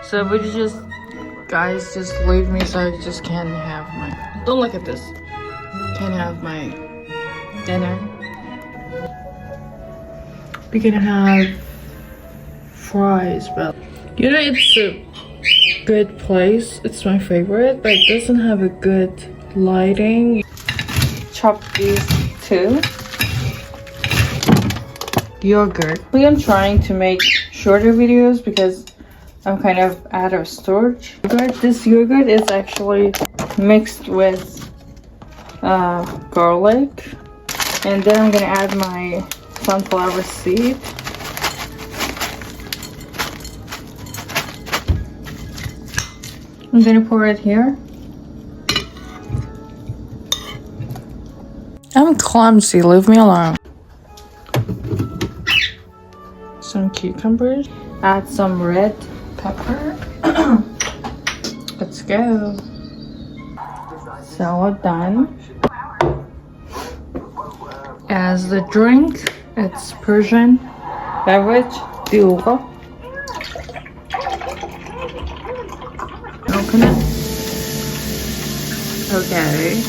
So would you just, guys, just leave me so I just can't have my, don't look at this. Can't have my dinner. We can have fries, but you know it's a good place. It's my favorite, but it doesn't have a good lighting. Chop these two. Yogurt. I'm trying to make shorter videos because I'm kind of out of storage. This yogurt is actually mixed with garlic, and then I'm gonna add my sunflower seed. I'm gonna pour it here. I'm clumsy, leave me alone. Some cucumbers. Add some red pepper. Let's go. Salad done. As the drink, it's Persian beverage, diuga. Open it. Okay.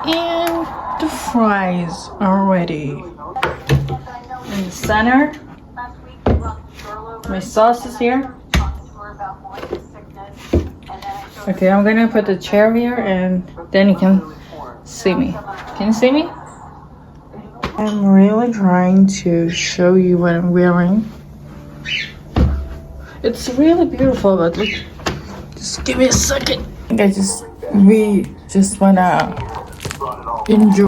And the fries are ready. In the center, my sauce is here. Okay, I'm gonna put the chair here and then you can see me. Can you see me? I'm really trying to show you what I'm wearing. It's really beautiful, but look, just give me a second. I think we just wanna enjoy.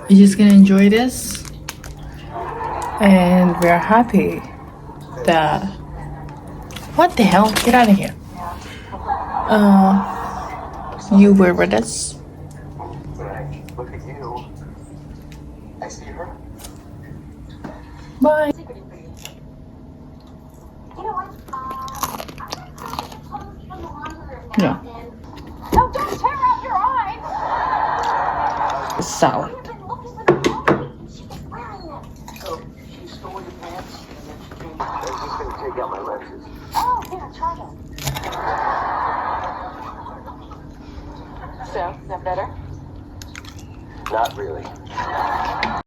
We're just gonna enjoy this. And we're happy that, what the hell, get out of here. You were with us. Look at you. I see her. Bye. No. No, don't tear out your eye. Salad. So, she stole your pants and then she came. I was just gonna take out my lenses. Oh, here, try them. So, is that better? Not really.